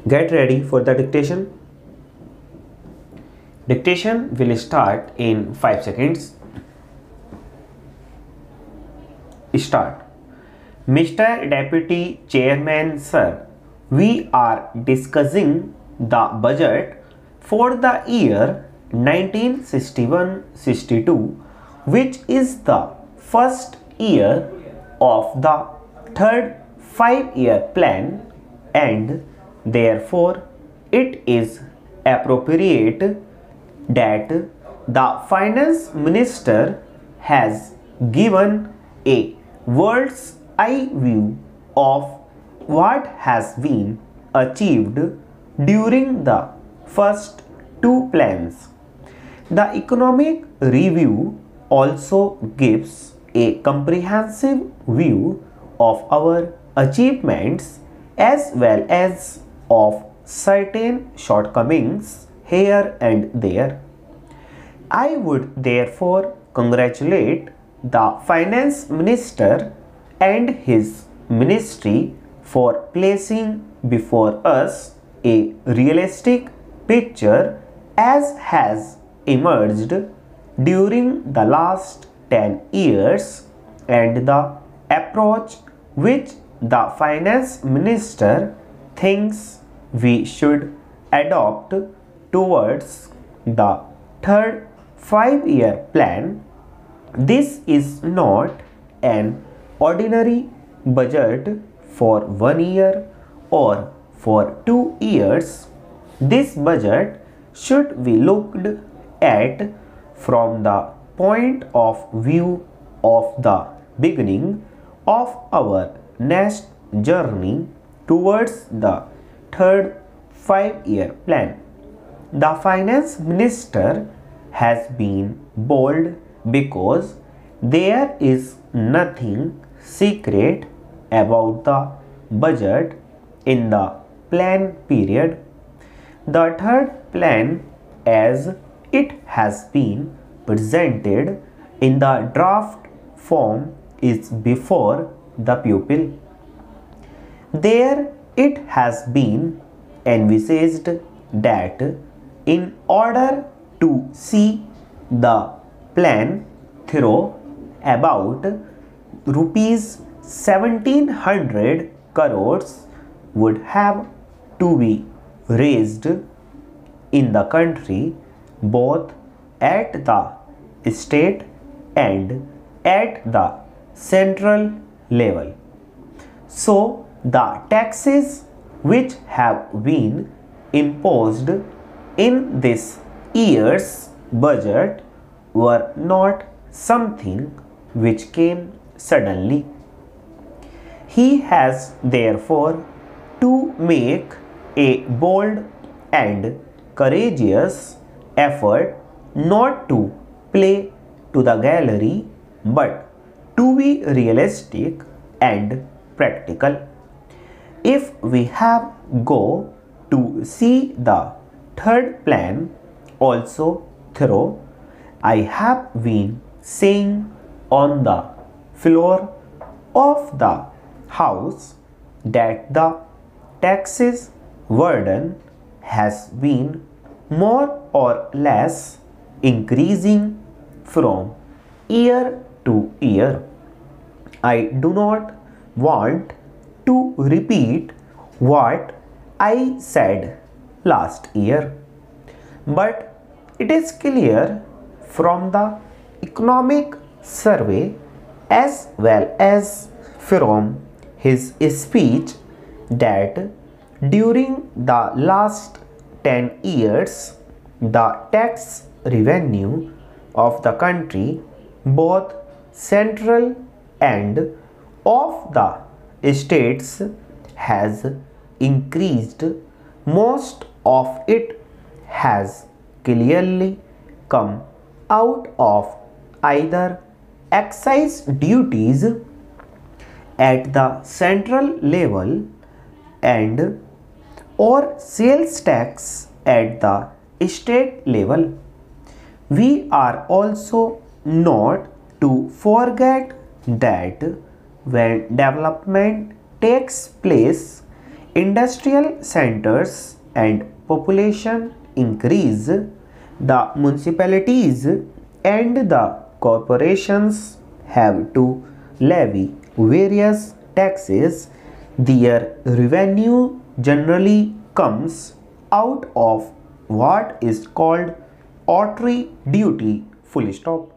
Get ready for the dictation. Dictation will start in 5 seconds. Start. Mr. Deputy Chairman, sir, we are discussing the budget for the year 1961-62, which is the first year of the third 5-year plan, and therefore it is appropriate that the finance minister has given a world's eye view of what has been achieved during the first two plans. The economic review also gives a comprehensive view of our achievements as well as of certain shortcomings here and there. I would therefore congratulate the finance minister and his ministry for placing before us a realistic picture as has emerged during the last 10 years, and the approach which the finance minister thinks we should adopt towards the third 5-year plan. This is not an ordinary budget for 1 year or for 2 years. This budget should be looked at from the point of view of the beginning of our next journey towards the third 5-year plan. The finance minister has been bold because there is nothing secret about the budget in the plan period. The third plan, as it has been presented in the draft form, is before the pupil. There it has been envisaged that in order to see the plan through, about rupees 1700 crores would have to be raised in the country, both at the state and at the central level. So the taxes which have been imposed in this year's budget were not something which came suddenly. He has therefore to make a bold and courageous effort not to play to the gallery but to be realistic and practical. If we have go to see the third plan also through, I have been saying on the floor of the house that the taxes burden has been more or less increasing from year to year. I do not want to repeat what I said last year, but it is clear from the economic survey as well as from his speech that during the last 10 years the tax revenue of the country, both central and of the states, has increased. Most of it has clearly come out of either excise duties at the central level and or sales tax at the state level. We are also not to forget that when development takes place industrial centers and population increase, the municipalities and the corporations have to levy various taxes. Their revenue generally comes out of what is called outre duty. Full stop.